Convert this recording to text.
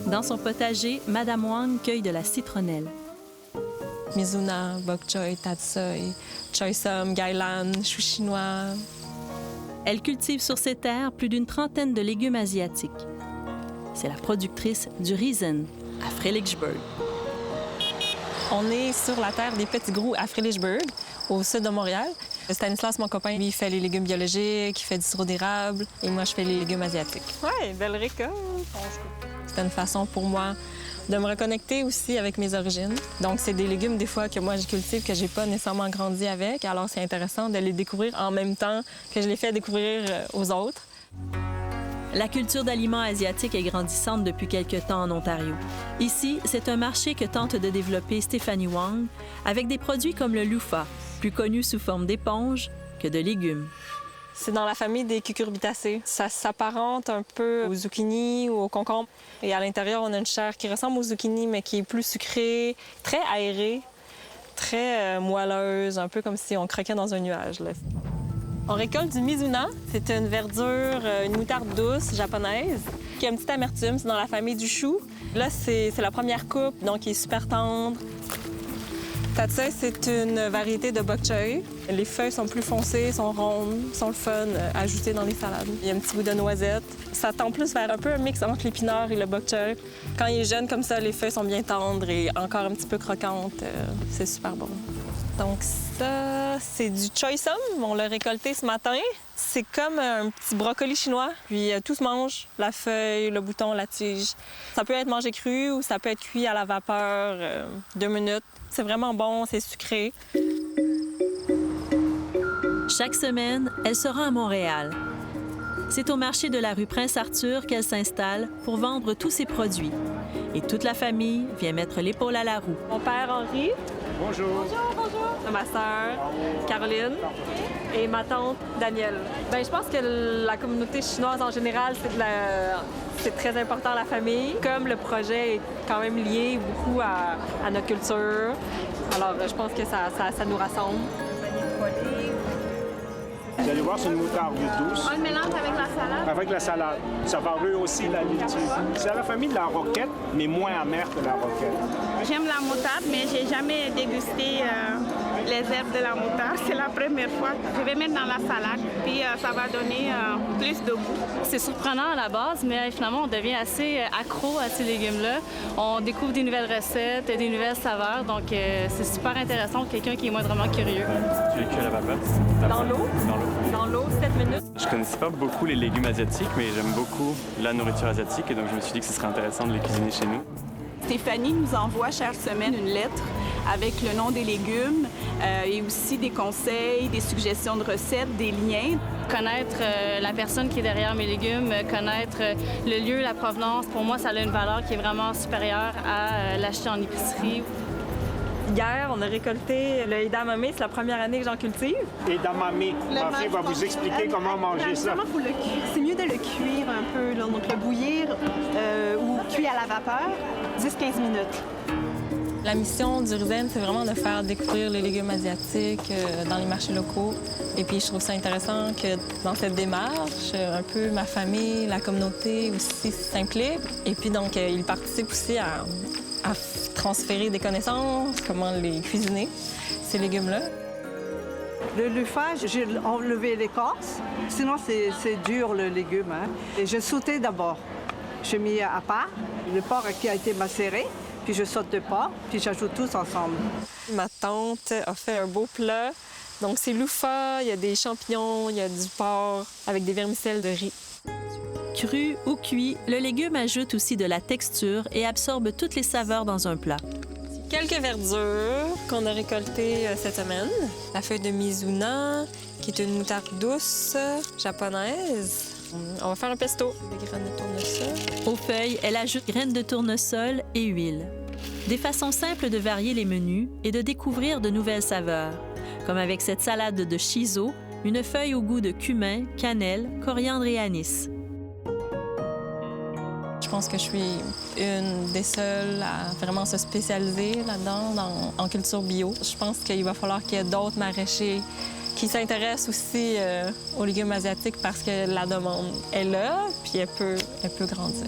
Dans son potager, Madame Wang cueille de la citronnelle. Mizuna, bok choy, tatsoi, choy som, gailan, chou chinois. Elle cultive sur ses terres plus d'une trentaine de légumes asiatiques. C'est la productrice du Riesen à Fredericksburg. On est sur la terre des Petits Groux à Fredericksburg, au sud de Montréal. Stanislas, mon copain, lui, il fait les légumes biologiques, il fait du sirop d'érable, et moi, je fais les légumes asiatiques. Ouais, belle récolte. C'était une façon pour moi de me reconnecter aussi avec mes origines. Donc, c'est des légumes, des fois, que moi, je cultive, que j'ai pas nécessairement grandi avec. Alors, c'est intéressant de les découvrir en même temps que je les fais découvrir aux autres. La culture d'aliments asiatiques est grandissante depuis quelque temps en Ontario. Ici, c'est un marché que tente de développer Stéphanie Wang avec des produits comme le loofah, plus connu sous forme d'éponge que de légumes. C'est dans la famille des cucurbitacées. Ça s'apparente un peu aux zucchini ou aux concombres. Et à l'intérieur, on a une chair qui ressemble aux zucchini, mais qui est plus sucrée, très aérée, très moelleuse, un peu comme si on croquait dans un nuage, là. On récolte du mizuna. C'est une verdure, une moutarde douce japonaise qui a une petite amertume. C'est dans la famille du chou. Là, c'est la première coupe, donc il est super tendre. Tatsoi, c'est une variété de bok choy. Les feuilles sont plus foncées, sont rondes, sont le fun à ajouter dans les salades. Il y a un petit goût de noisette. Ça tend plus vers un peu un mix entre l'épinard et le bok choy. Quand il est jeune comme ça, les feuilles sont bien tendres et encore un petit peu croquantes. C'est super bon. Donc ça, c'est du choy som. On l'a récolté ce matin. C'est comme un petit brocoli chinois. Puis tout se mange, la feuille, le bouton, la tige. Ça peut être mangé cru ou ça peut être cuit à la vapeur 2 minutes. C'est vraiment bon, c'est sucré. Chaque semaine, elle se rend à Montréal. C'est au marché de la rue Prince-Arthur qu'elle s'installe pour vendre tous ses produits. Et toute la famille vient mettre l'épaule à la roue. Mon père Henri. Bonjour. Bonjour, bonjour. Ma sœur Caroline et ma tante Danielle. Bien, je pense que la communauté chinoise en général, c'est très important la famille. Comme le projet est quand même lié beaucoup à notre culture, alors je pense que ça nous rassemble. Vous allez voir, c'est une moutarde douce. On le mélange avec la salade. Avec la salade. Ça va rehausser la laitue. C'est à la famille de la roquette, mais moins amère que la roquette. J'aime la moutarde, mais j'ai jamais dégusté les herbes de la moutarde. C'est la première fois. Je vais mettre dans la salade, puis ça va donner plus de goût. C'est surprenant à la base, mais finalement, on devient assez accro à ces légumes-là. On découvre des nouvelles recettes, des nouvelles saveurs, donc c'est super intéressant pour quelqu'un qui est moindrement curieux. Tu les cuis à la vapeur? Dans l'eau? Dans l'eau. Dans l'eau, 7 minutes. Je connaissais pas beaucoup les légumes asiatiques, mais j'aime beaucoup la nourriture asiatique et donc je me suis dit que ce serait intéressant de les cuisiner chez nous. Stéphanie nous envoie chaque semaine une lettre avec le nom des légumes et aussi des conseils, des suggestions de recettes, des liens. Connaître la personne qui est derrière mes légumes, connaître le lieu, la provenance, pour moi, ça a une valeur qui est vraiment supérieure à l'acheter en épicerie. Hier, on a récolté le edamame. C'est la première année que j'en cultive. Edamame, ma fille va vous expliquer comment manger ça. C'est mieux de le cuire un peu, là. Donc le bouillir ou cuire à la vapeur, 10-15 minutes. La mission du Riesen, c'est vraiment de faire découvrir les légumes asiatiques dans les marchés locaux. Et puis, je trouve ça intéressant que dans cette démarche, un peu ma famille, la communauté aussi s'implique. Et puis, donc, ils participent aussi à transférer des connaissances, comment les cuisiner, ces légumes-là. Le loofah, j'ai enlevé l'écorce. Sinon, c'est dur, le légume. Hein. Et je sautais d'abord. Je mets à part le porc qui a été macéré, puis je saute le porc, puis j'ajoute tous ensemble. Ma tante a fait un beau plat. Donc, c'est loofah, il y a des champignons, il y a du porc avec des vermicelles de riz. Cru ou cuit, le légume ajoute aussi de la texture et absorbe toutes les saveurs dans un plat. Quelques verdures qu'on a récoltées cette semaine. La feuille de mizuna, qui est une moutarde douce japonaise. On va faire un pesto. Des graines de tournesol. Aux feuilles, elle ajoute graines de tournesol et huile. Des façons simples de varier les menus et de découvrir de nouvelles saveurs, comme avec cette salade de shiso, une feuille au goût de cumin, cannelle, coriandre et anis. Je pense que je suis une des seules à vraiment se spécialiser là-dedans, en culture bio. Je pense qu'il va falloir qu'il y ait d'autres maraîchers qui s'intéressent aussi aux légumes asiatiques parce que la demande est là, puis elle peut grandir.